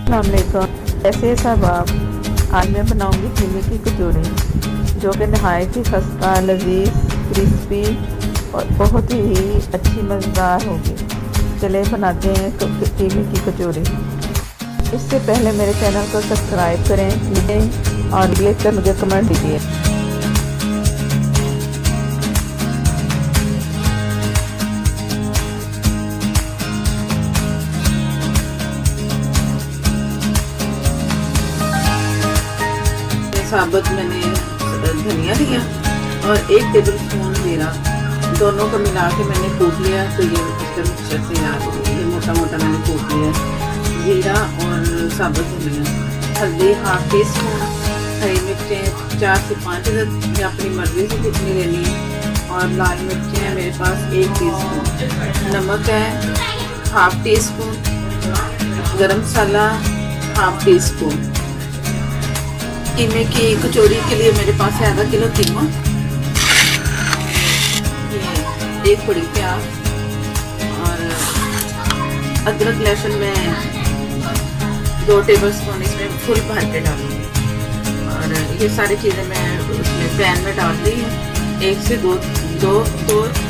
अस्सलामुअलैकुम। कैसे सब आप? आज मैं बनाऊंगी कीमे की कचौड़ी जो कि नहायत ही खस्ता, लजीज, क्रिस्पी और बहुत ही अच्छी मज़ेदार होगी। चले बनाते हैं कीमे की कचौड़ी। इससे पहले मेरे चैनल को सब्सक्राइब करें और क्लिक कर मुझे कमेंट दीजिए। साबुत मैंने धनिया लिया और 1 टेबल स्पून जीरा, दोनों को मिला के मैंने कूट लिया। तो ये इसका मिक्सचर तैयार हो गया। ये मोटा मोटा मैंने कूट लिया जीरा और साबुत धनिया। हल्दी 1/2 टीस्पून, हरी मिर्चें 4 से 5 अदद, या अपनी मर्जी से कितनी लेनी है, और लाल मिर्चें हैं मेरे पास 1 टीस्पून, नमक है 1/2 टीस्पून, गरम मसाला 1/2 टीस्पून। कीमे की कचौड़ी के लिए मेरे पास है आधा किलो कीमा, ये 1 बड़ी प्याज, और अदरक लहसुन में 2 टेबल स्पून इसमें फुल भर के डालूंगी। और ये सारी चीज़ें मैं उसमें पैन में डाल दी है। 1 से 2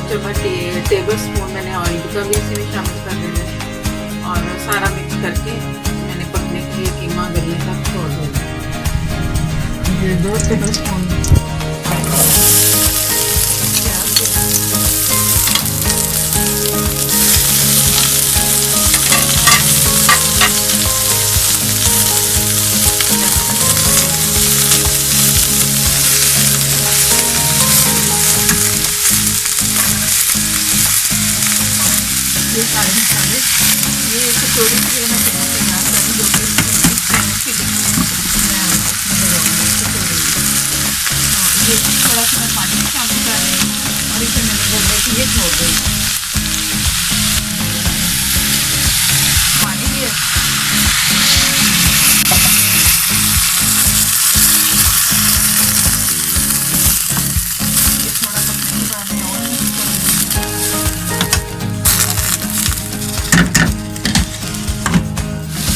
चम्मच टेबल स्पून मैंने ऑयल का भी इसी में शामिल कर देना है, और सारा मिक्स करके मैंने पकने के लिए कीमा गलने तक छोड़ देना। 2 टेबल स्पून ये सारे मसाले, ये कचौड़ी के लिए मैं तैयार करूँ जो कि ये थोड़ा सा मैं पानी में शामिल कर रही हूँ और इसे मैंने गलने के लिए छोड़ दी। पानी भी ये थोड़ा पकने के बाद मैं और मिक्स करूँगी।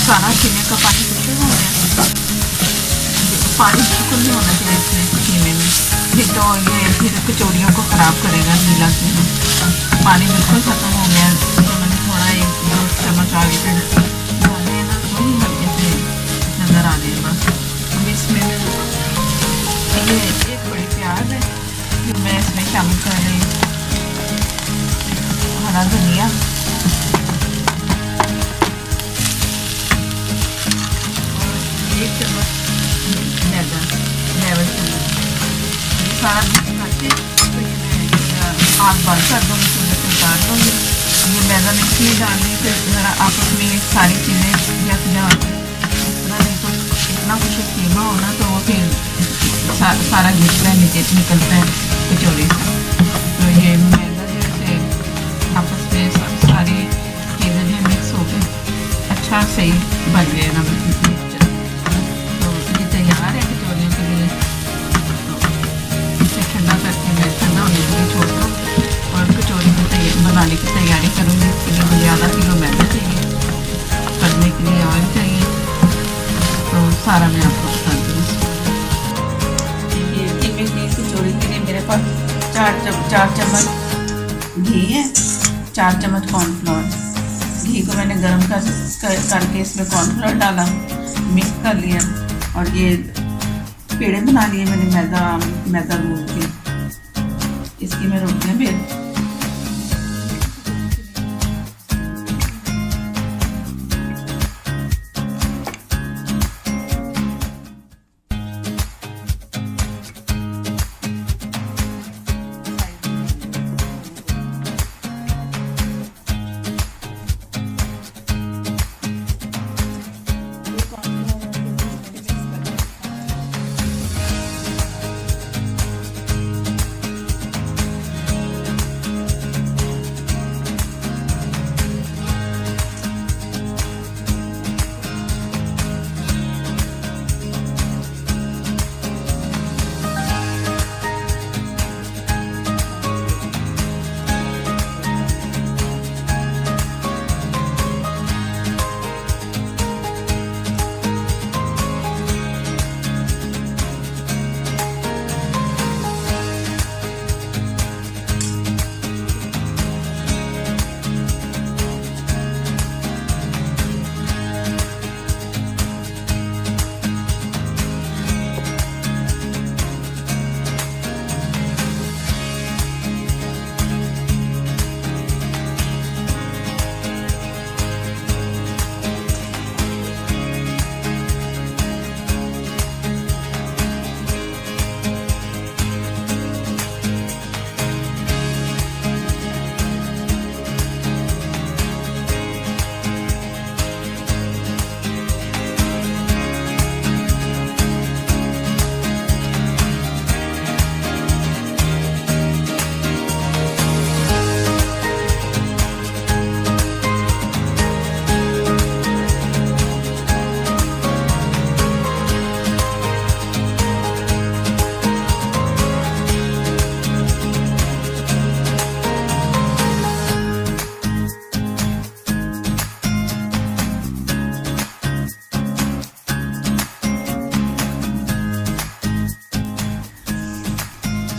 सारा कीमे का पानी बिल्कुल हो गया। पानी बिल्कुल नहीं होना चाहिए इसमें कीमे में, फिर तो ये फिर कचौड़ियों को ख़राब करेगा गीला कीमा। पानी बिल्कुल ख़त्म हो गया, तो मैंने थोड़ा 1-2 चम्मच आगे फिर डाले हैं ना, तो ही हल्के से नज़र आ रहे हैं बस। अब इसमें ये 1 बड़ी प्याज है जो मैं इसमें शामिल कर रही हूँ, हरा धनिया, और 1 चम्मच सारा मिक्स करके तो ये मैं आग बंद कर दूँगी, चूल्हे से उतार दूँगी। ये मैदा मिक्स नहीं डालनी, फिर ज़रा आपस में सारी चीज़ें जस जाए इस तरह, नहीं तो इतना कुछ कीमा हो ना तो वो फिर सारा गिरता है, निकलता है कचौड़ी से। तो ये मैदा जैसे आपस में सारी चीज़ें जो मिक्स हो के अच्छा सही बन गए ना मिक्सचर। तो ये तैयार है कचौड़ियों के लिए। ठंडा करके मैं ठंडा होने के लिए छोड़ दूँगी और कचौड़ी की बनाने की तैयारी करूँगी। इसके लिए मुझे आधा किलो मैदा चाहिए, करने के लिए ऑयल चाहिए, तो सारा मैं आपको बता दूँगी। ये कीमे की कचौड़ी के लिए मेरे पास 4 चम्मच घी है, 4 चम्मच कॉर्नफ्लोर। घी को मैंने गर्म करके इसमें कॉर्नफ्लोर डाला, मिक्स कर लिया, और ये पेड़े बना लिए मैंने मैदा गूंद के। इसकी मैं रोटियां बेल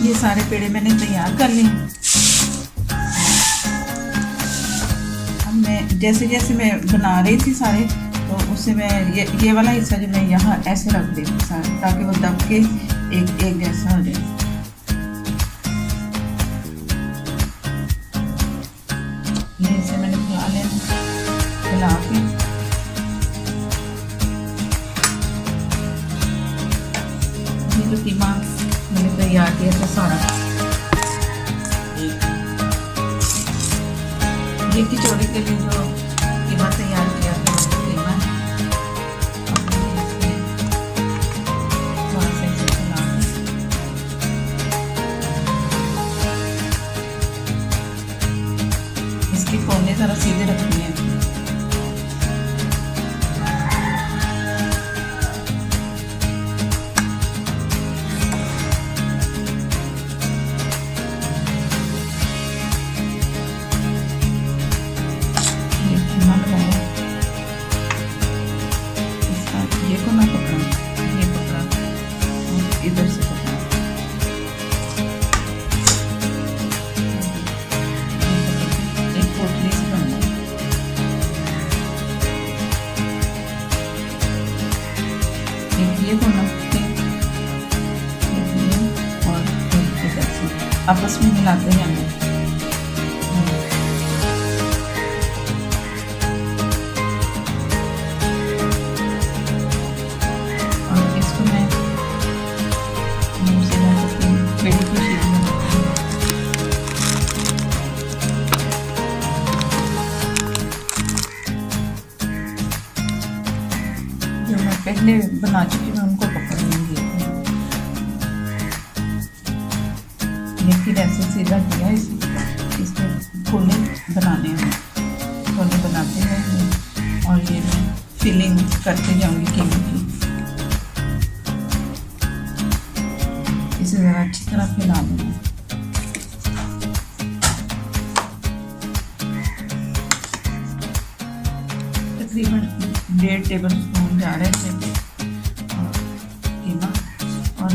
ये सारे पेड़े मैंने तैयार कर लिए। अब मैं जैसे जैसे मैं बना रही थी सारे, तो उससे मैं ये वाला हिस्सा जो मैं यहाँ ऐसे रख देती सारे, ताकि वो दब के एक जैसा हो जाए। ये इसे मैंने फैला लेना, फैला के ये जो कीमा मैंने तैयार किया था सारा, ये कचौड़ी के लिए जो कीमा तैयार किया था वो कीमा है। थोड़ा सा इसे फैला के इसके कोने जरा सीधे रखने हैं। ये को ना पकड़ा, ये पकड़ा और इधर से पकड़ा, एक पोटली से बनाना। ये को ना और इधर से आपस में मिलाते जाएंगे। जो मैं पहले बना चुकी हूँ उनको पकड़ लूँगी। ये फिर ऐसे सीधा किया, इसमें गोले बनाने हैं, गोले बनाते हैं और ये मैं फिलिंग करते जाऊँगी कीमे की। इसे ज़रा अच्छी तरह फैला दूँगी। तकरीबन 1.5 टेबल स्पून जा रहे थे कीमा, और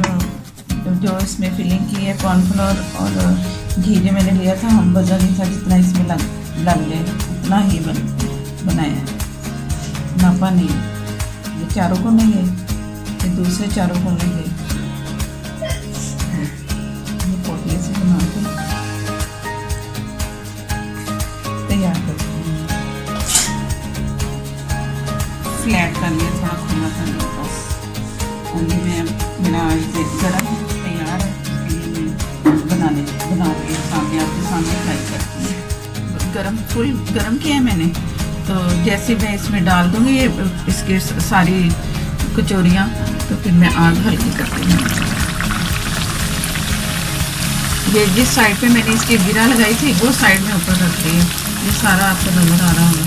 जो इसमें फिलिंग की है कॉर्नफ्लोर और घी जो मैंने लिया था, हम वजन नहीं था जितना इसमें लग जाए उतना ही बनाया है, नापा नहीं। ये चारों को नहीं है, ये दूसरे चारों को नहीं है। ये पोटली से बना के तैयार कर फ्लैट कर लिया, थोड़ा खुला कर लिया बस। और ये मैं मेरा गरम तैयार है, इसके लिए मैं बनाऊँगी सामने आपके सामने फ्राई करती हूँ। गरम फुल गरम किया है मैंने, तो जैसे मैं इसमें डाल दूँगी ये इसकी सारी कचौरियाँ, तो फिर मैं आग हल्की करती हूँ। ये जिस साइड पे मैंने इसकी गिरा लगाई थी वो साइड में ऊपर रख दी है। ये सारा आपको नजर आ रहा होगा,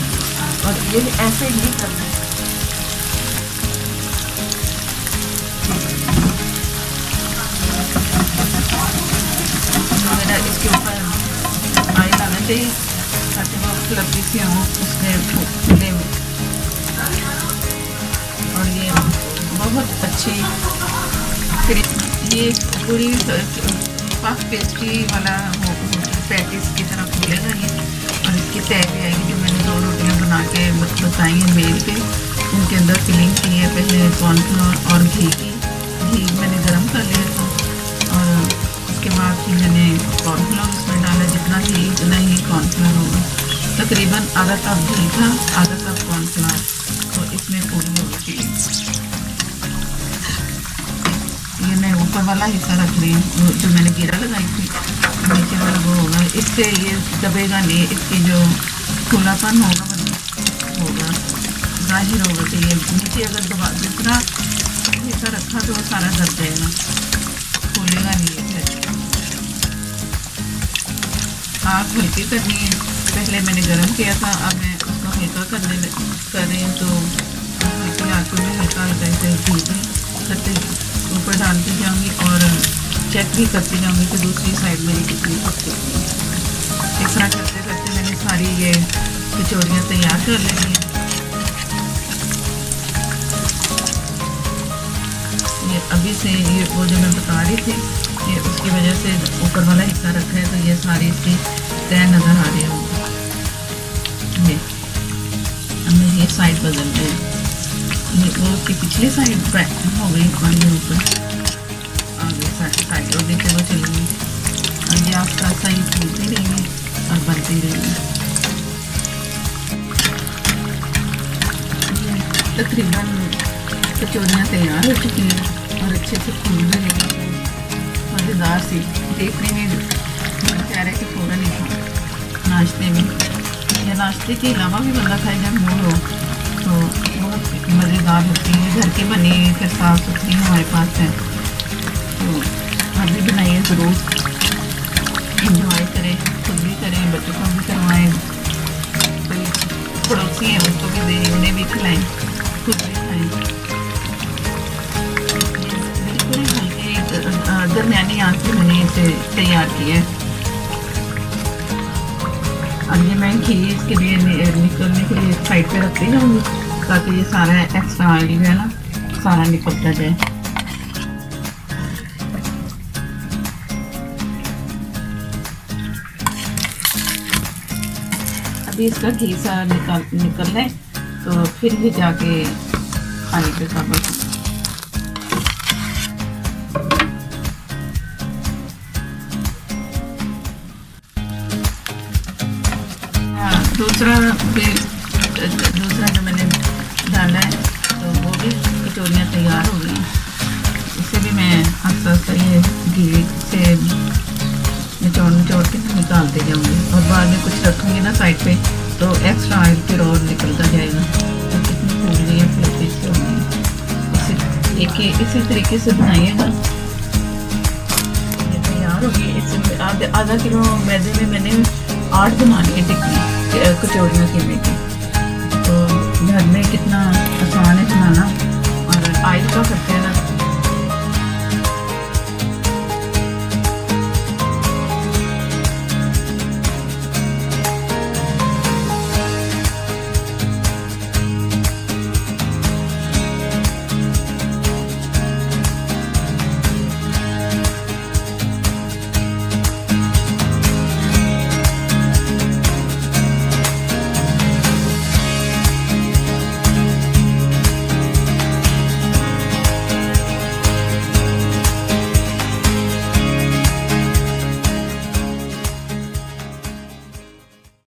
और ये ऐसे ही करना है। मेरा इसके ऊपर ऑयल आना चाहिए ताकि वो फ्लफी से हो उसमें फूले। और ये बहुत अच्छी ये पूरी पफ पेस्ट्री वाला पैटीज की तरह फूलेगा ये। और इसकी तय भी आएगी। जो मैंने 2 रोटियां बना के बताई हैं बेल के, उनके अंदर फिलिंग की है पहले कॉर्नफ्लोर और घी की। घी मैंने गरम कर लिया था और उसके बाद फिर मैंने कॉर्नफ्लोर उसमें डाला, जितना घी उतना ही कॉर्नफ्लोर होगा। तकरीबन आधा कप घी था, आधा कप कॉर्नफ्लोर, तो इसमें पूरी होगी फिलिंग। ये मैं ऊपर वाला हिस्सा रख रही हूँ, जो मैंने गिरा लगाई थी, नीचे वाला वो होगा। इससे ये दबेगा नहीं, इसकी जो खुलापन होगा जाहिर होगा कि ये नीचे अगर दबा दूसरा हिस्सा रखा तो वो सारा दब जाएगा, फूलेगा नहीं है। फिर आग हल्की करनी है, पहले मैंने गरम किया था, अब मैं उसको हल्का कर रही हूँ। तो हल्की आग में हल्का हल्का इसे घी करते ऊपर डालती जाऊँगी और चेक भी करती जाऊँगी कि दूसरी साइड मेरी कितनी पक चुकी है। इस तरह करते करते मैंने सारी ये कचौरियाँ तैयार कर लेनी है। ये अभी से ये वो जो मैं बता रही थी, कि उसकी वजह से ऊपर वाला हिस्सा रखा है, तो ये सारी इसकी तय नज़र आ रही होगी। ये हमने ये साइड बदल दी, ये वो उसकी पिछली साइड बैक हो गई और ये ऊपर आगे साइड और देखते वो चली गई। और ये आस्ता आस्ता ही फूलती रहेंगी और बनती रहेंगी। तकरीबन कचौरियाँ तैयार हो चुकी हैं और अच्छे से फूल भी रही हैं, मज़ेदार सी। देखने में मन कह रहा है कि फ़ौरन ही खाओ नाश्ते में, या नाश्ते के अलावा भी बंदा खाए जब मूड हो तो बहुत मज़ेदार होती है। घर की बनी फिर साफ़ सुथरी हमारे पास है, तो आप भी बनाइए ज़रूर, इंजॉय करें, खुद भी करें, बच्चों को भी करवाएँ, कोई पड़ोसी हैं उसको भी दें, उन्हें भी खिलाएँ, खुद भी खाएँ। बिल्कुल हल्के दरमियानी आंच पे मैंने इसे तैयार किया है। अब ये मैं घी इसके लिए निकलने के लिए साइड पे रखती जाऊँगी ताकि ये सारा एक्स्ट्रा ऑयल है ना सारा निकलता जाए। अभी इसका घी सारा निकल है तो फिर भी जाके खाने के काबिल। दूसरा जो मैंने डाला है तो वो भी कचौरियाँ तैयार हो गई। इसे भी मैं आस्ता आस्ता ये घी से निचोड़ के निकालते जाऊँगी और बाद में कुछ रखूँगी ना साइड पे तो एक्स्ट्रा ऑयल फिर और निकलता जाएगा। तो कितनी फूली है फिर पीस होगी। इसी तरीके से बनाइएगा। ये तैयार होगी। इसमें आधा किलो मैदे में मैंने 8 बनानी है टिक्की कचौरियाँ की बेटी। तो घर में कितना आसान है